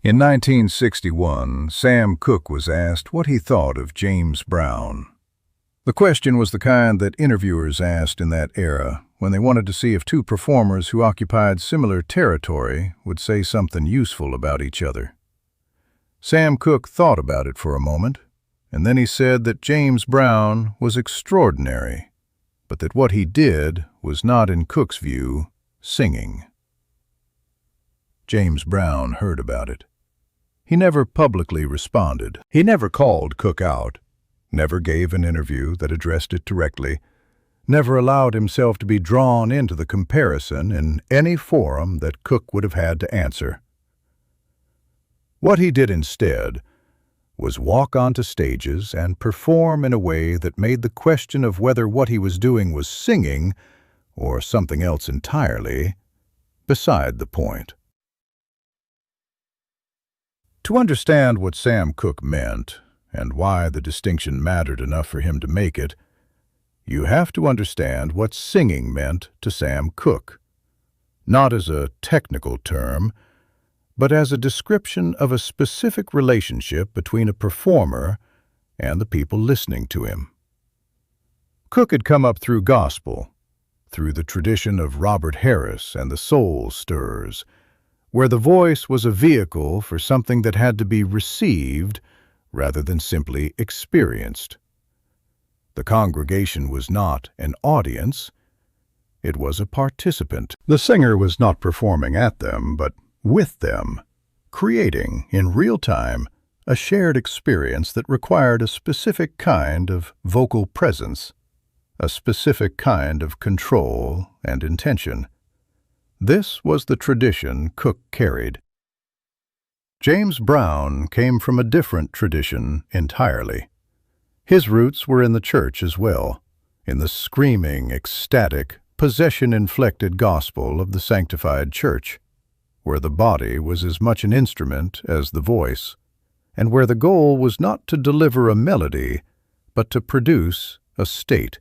In 1961, Sam Cooke was asked what he thought of James Brown. The question was the kind that interviewers asked in that era when they wanted to see if two performers who occupied similar territory would say something useful about each other. Sam Cooke thought about it for a moment, and then he said that James Brown was extraordinary, but that what he did was not, in Cooke's view, singing. James Brown heard about it. He never publicly responded. He never called Cooke out, never gave an interview that addressed it directly, never allowed himself to be drawn into the comparison in any forum that Cooke would have had to answer. What he did instead was walk onto stages and perform in a way that made the question of whether what he was doing was singing or something else entirely beside the point. To understand what Sam Cooke meant, and why the distinction mattered enough for him to make it, you have to understand what singing meant to Sam Cooke, not as a technical term, but as a description of a specific relationship between a performer and the people listening to him. Cooke had come up through gospel, through the tradition of Robert Harris and the soul stirrers, where the voice was a vehicle for something that had to be received rather than simply experienced. The congregation was not an audience, it was a participant. The singer was not performing at them, but with them, creating, in real time, a shared experience that required a specific kind of vocal presence, a specific kind of control and intention. This was the tradition Cooke carried. James Brown came from a different tradition entirely. His roots were in the church as well, in the screaming, ecstatic, possession-inflected gospel of the sanctified church, where the body was as much an instrument as the voice, and where the goal was not to deliver a melody, but to produce a state.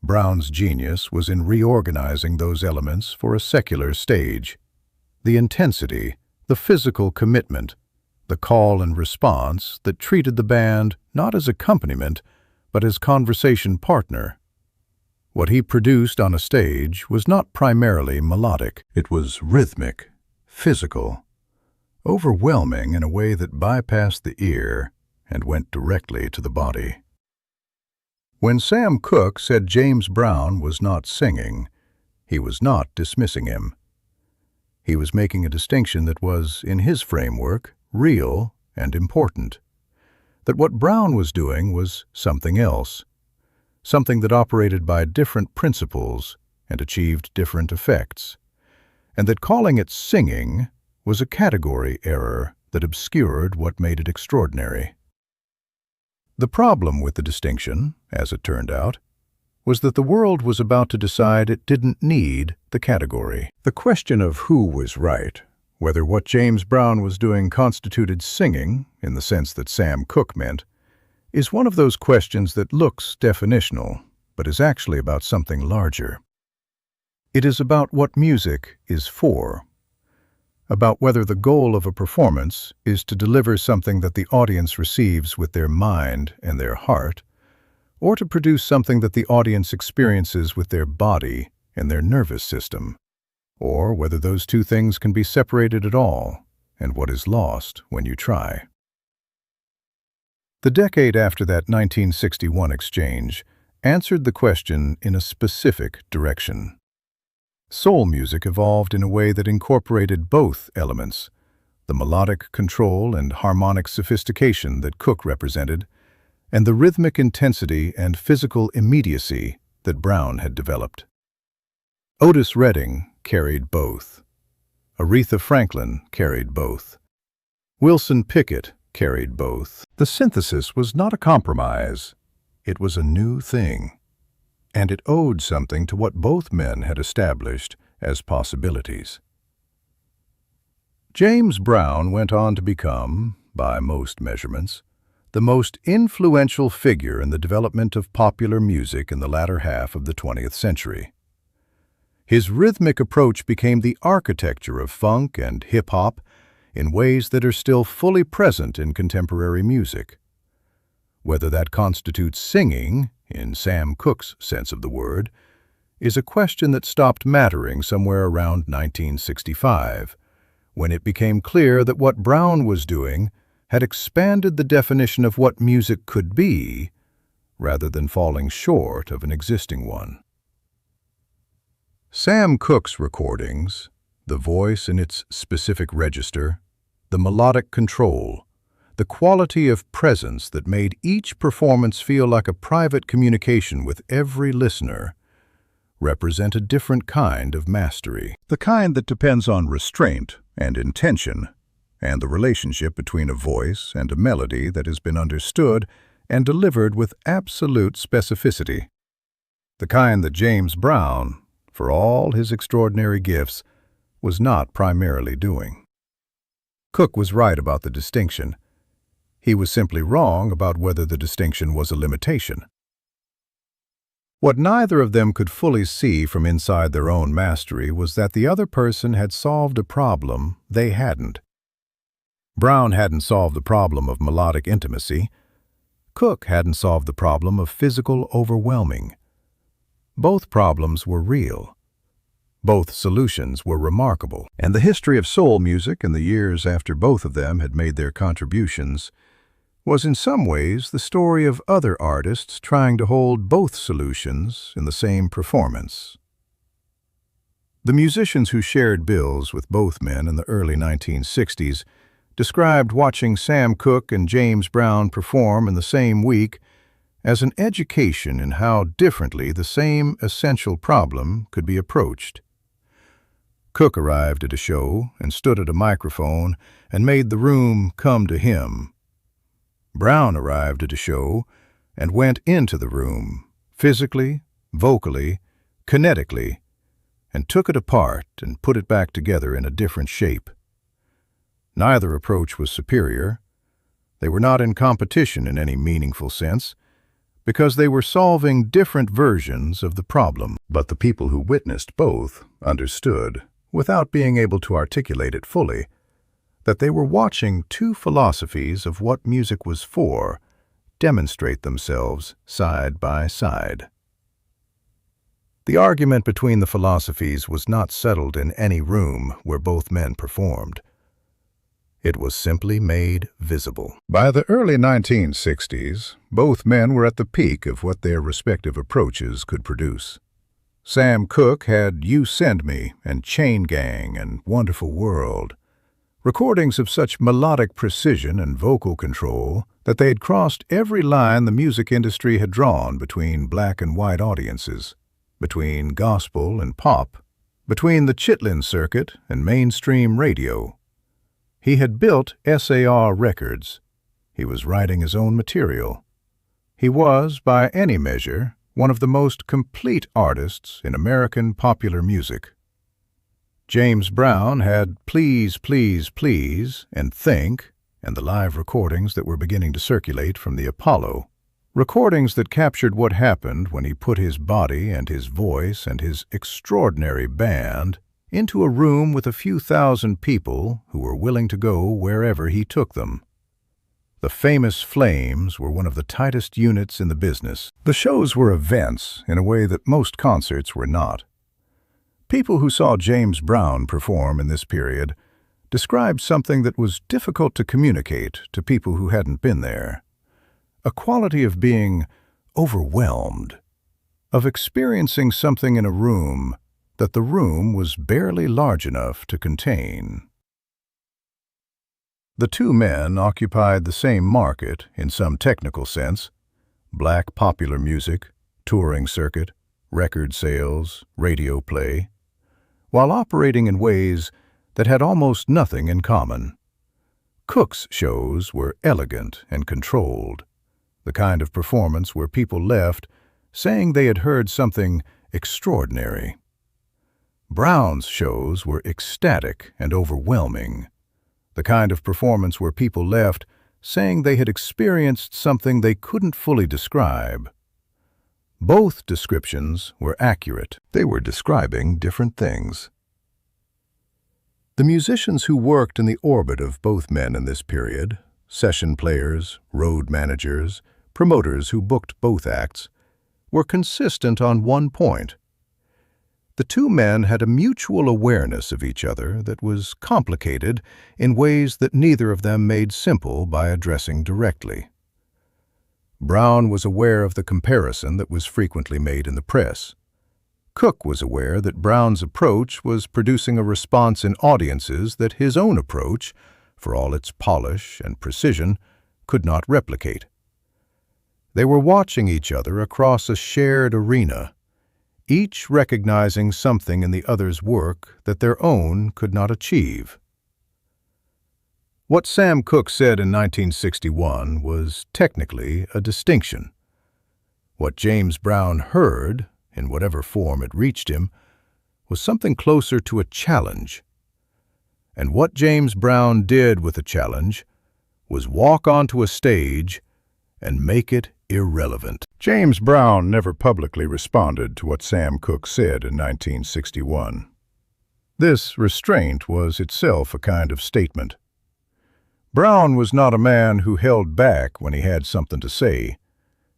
Brown's genius was in reorganizing those elements for a secular stage. The intensity, the physical commitment, the call and response that treated the band not as accompaniment, but as conversation partner. What he produced on a stage was not primarily melodic. It was rhythmic, physical, overwhelming in a way that bypassed the ear and went directly to the body. When Sam Cooke said James Brown was not singing, he was not dismissing him. He was making a distinction that was, in his framework, real and important. That what Brown was doing was something else, something that operated by different principles and achieved different effects, and that calling it singing was a category error that obscured what made it extraordinary. The problem with the distinction, as it turned out, was that the world was about to decide it didn't need the category. The question of who was right, whether what James Brown was doing constituted singing, in the sense that Sam Cooke meant, is one of those questions that looks definitional, but is actually about something larger. It is about what music is for, about whether the goal of a performance is to deliver something that the audience receives with their mind and their heart, or to produce something that the audience experiences with their body and their nervous system, or whether those two things can be separated at all, and what is lost when you try. The decade after that 1961 exchange answered the question in a specific direction. Soul music evolved in a way that incorporated both elements, the melodic control and harmonic sophistication that Cooke represented, and the rhythmic intensity and physical immediacy that Brown had developed. Otis Redding carried both. Aretha Franklin carried both. Wilson Pickett carried both. The synthesis was not a compromise. It was a new thing, and it owed something to what both men had established as possibilities. James Brown went on to become, by most measurements, the most influential figure in the development of popular music in the latter half of the 20th century. His rhythmic approach became the architecture of funk and hip-hop in ways that are still fully present in contemporary music. Whether that constitutes singing, in Sam Cooke's sense of the word, is a question that stopped mattering somewhere around 1965, when it became clear that what Brown was doing had expanded the definition of what music could be, rather than falling short of an existing one. Sam Cooke's recordings, the voice in its specific register, the melodic control, the quality of presence that made each performance feel like a private communication with every listener, represent a different kind of mastery. The kind that depends on restraint and intention, and the relationship between a voice and a melody that has been understood and delivered with absolute specificity. The kind that James Brown, for all his extraordinary gifts, was not primarily doing. Cooke was right about the distinction. He was simply wrong about whether the distinction was a limitation. What neither of them could fully see from inside their own mastery was that the other person had solved a problem they hadn't. Brown hadn't solved the problem of melodic intimacy. Cooke hadn't solved the problem of physical overwhelming. Both problems were real. Both solutions were remarkable. And the history of soul music in the years after both of them had made their contributions was in some ways the story of other artists trying to hold both solutions in the same performance. The musicians who shared bills with both men in the early 1960s described watching Sam Cooke and James Brown perform in the same week as an education in how differently the same essential problem could be approached. Cooke arrived at a show and stood at a microphone and made the room come to him. Brown arrived at a show and went into the room, physically, vocally, kinetically, and took it apart and put it back together in a different shape. Neither approach was superior. They were not in competition in any meaningful sense, because they were solving different versions of the problem. But the people who witnessed both understood, without being able to articulate it fully, that they were watching two philosophies of what music was for demonstrate themselves side by side. The argument between the philosophies was not settled in any room where both men performed. It was simply made visible. By the early 1960s, both men were at the peak of what their respective approaches could produce. Sam Cooke had You Send Me and Chain Gang and Wonderful World, recordings of such melodic precision and vocal control that they had crossed every line the music industry had drawn between black and white audiences, between gospel and pop, between the Chitlin circuit and mainstream radio. He had built SAR Records. He was writing his own material. He was, by any measure, one of the most complete artists in American popular music. James Brown had Please, Please, Please and Think, and the live recordings that were beginning to circulate from the Apollo, recordings that captured what happened when he put his body and his voice and his extraordinary band into a room with a few thousand people who were willing to go wherever he took them. The famous Flames were one of the tightest units in the business. The shows were events in a way that most concerts were not. People who saw James Brown perform in this period described something that was difficult to communicate to people who hadn't been there. A quality of being overwhelmed, of experiencing something in a room that the room was barely large enough to contain. The two men occupied the same market in some technical sense: black popular music, touring circuit, record sales, radio play, while operating in ways that had almost nothing in common. Cooke's shows were elegant and controlled, the kind of performance where people left saying they had heard something extraordinary. Brown's shows were ecstatic and overwhelming, the kind of performance where people left saying they had experienced something they couldn't fully describe. Both descriptions were accurate. They were describing different things. The musicians who worked in the orbit of both men in this period, session players, road managers, promoters who booked both acts, were consistent on one point. The two men had a mutual awareness of each other that was complicated in ways that neither of them made simple by addressing directly. Brown was aware of the comparison that was frequently made in the press. Cooke was aware that Brown's approach was producing a response in audiences that his own approach, for all its polish and precision, could not replicate. They were watching each other across a shared arena, each recognizing something in the other's work that their own could not achieve. What Sam Cooke said in 1961 was technically a distinction. What James Brown heard, in whatever form it reached him, was something closer to a challenge. And what James Brown did with the challenge was walk onto a stage and make it irrelevant. James Brown never publicly responded to what Sam Cooke said in 1961. This restraint was itself a kind of statement. Brown was not a man who held back when he had something to say.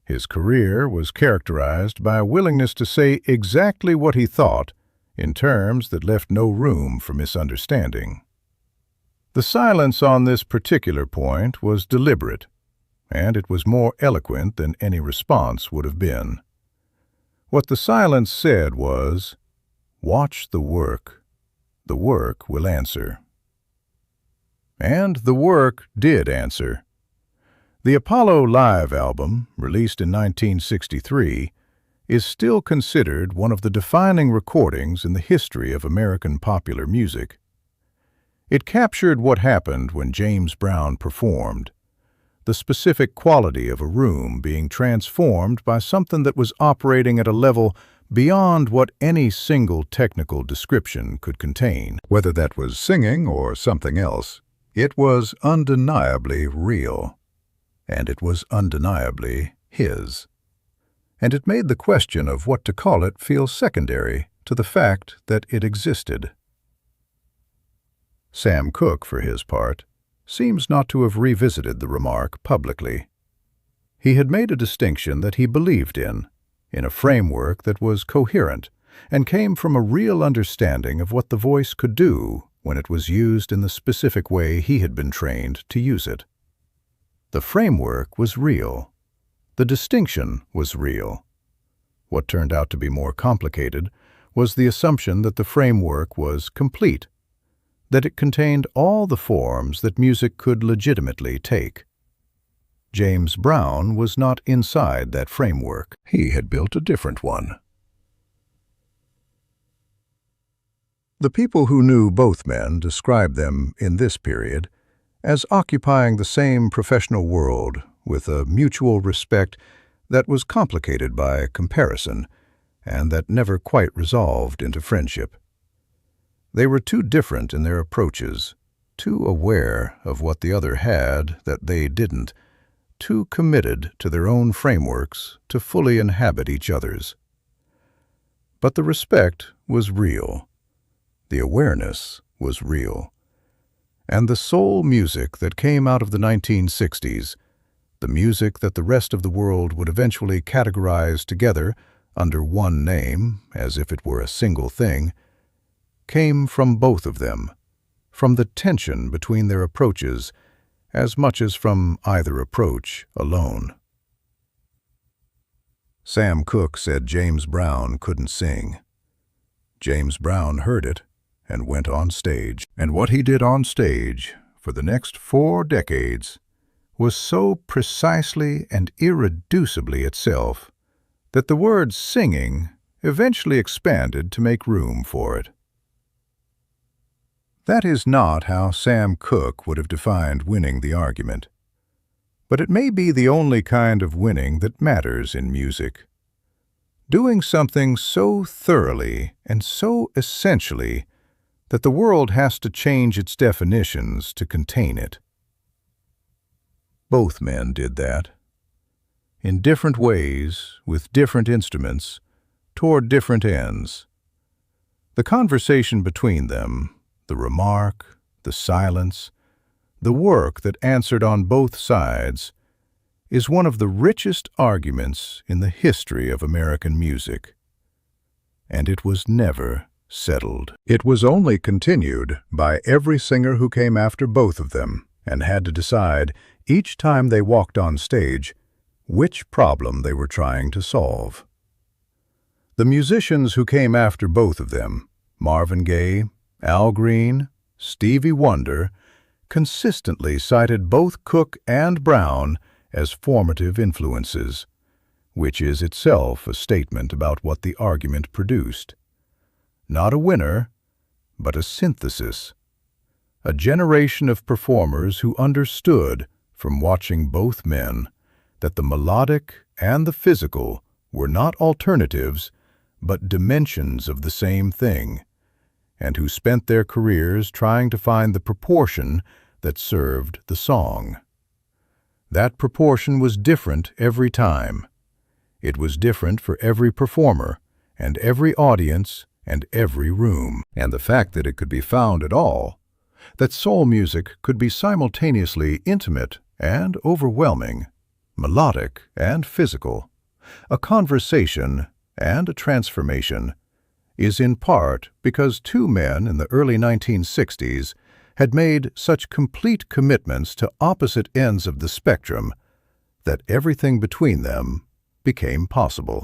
His career was characterized by a willingness to say exactly what he thought in terms that left no room for misunderstanding. The silence on this particular point was deliberate, and it was more eloquent than any response would have been. What the silence said was, "Watch the work. The work will answer." And the work did answer. The Apollo Live album, released in 1963, is still considered one of the defining recordings in the history of American popular music. It captured what happened when James Brown performed, the specific quality of a room being transformed by something that was operating at a level beyond what any single technical description could contain. Whether that was singing or something else, it was undeniably real, and it was undeniably his. And it made the question of what to call it feel secondary to the fact that it existed. Sam Cooke, for his part, seems not to have revisited the remark publicly. He had made a distinction that he believed in a framework that was coherent and came from a real understanding of what the voice could do when it was used in the specific way he had been trained to use it. The framework was real. The distinction was real. What turned out to be more complicated was the assumption that the framework was complete, that it contained all the forms that music could legitimately take. James Brown was not inside that framework. He had built a different one. The people who knew both men described them in this period as occupying the same professional world with a mutual respect that was complicated by comparison and that never quite resolved into friendship. They were too different in their approaches, too aware of what the other had that they didn't, too committed to their own frameworks to fully inhabit each other's. But the respect was real. The awareness was real. And the soul music that came out of the 1960s, the music that the rest of the world would eventually categorize together under one name, as if it were a single thing, came from both of them, from the tension between their approaches, as much as from either approach alone. Sam Cooke said James Brown couldn't sing. James Brown heard it and went on stage. And what he did on stage for the next 4 decades was so precisely and irreducibly itself that the word singing eventually expanded to make room for it. That is not how Sam Cooke would have defined winning the argument. But it may be the only kind of winning that matters in music. Doing something so thoroughly and so essentially that the world has to change its definitions to contain it. Both men did that. In different ways, with different instruments, toward different ends. The conversation between them, the remark, the silence, the work that answered on both sides, is one of the richest arguments in the history of American music. And it was never settled. It was only continued by every singer who came after both of them and had to decide, each time they walked on stage, which problem they were trying to solve. The musicians who came after both of them, Marvin Gaye, Al Green, Stevie Wonder, consistently cited both Cooke and Brown as formative influences, which is itself a statement about what the argument produced. Not a winner, but a synthesis. A generation of performers who understood, from watching both men, that the melodic and the physical were not alternatives, but dimensions of the same thing, and who spent their careers trying to find the proportion that served the song. That proportion was different every time. It was different for every performer, and every audience, and every room. And the fact that it could be found at all, that soul music could be simultaneously intimate and overwhelming, melodic and physical, a conversation and a transformation, is in part because two men in the early 1960s had made such complete commitments to opposite ends of the spectrum that everything between them became possible.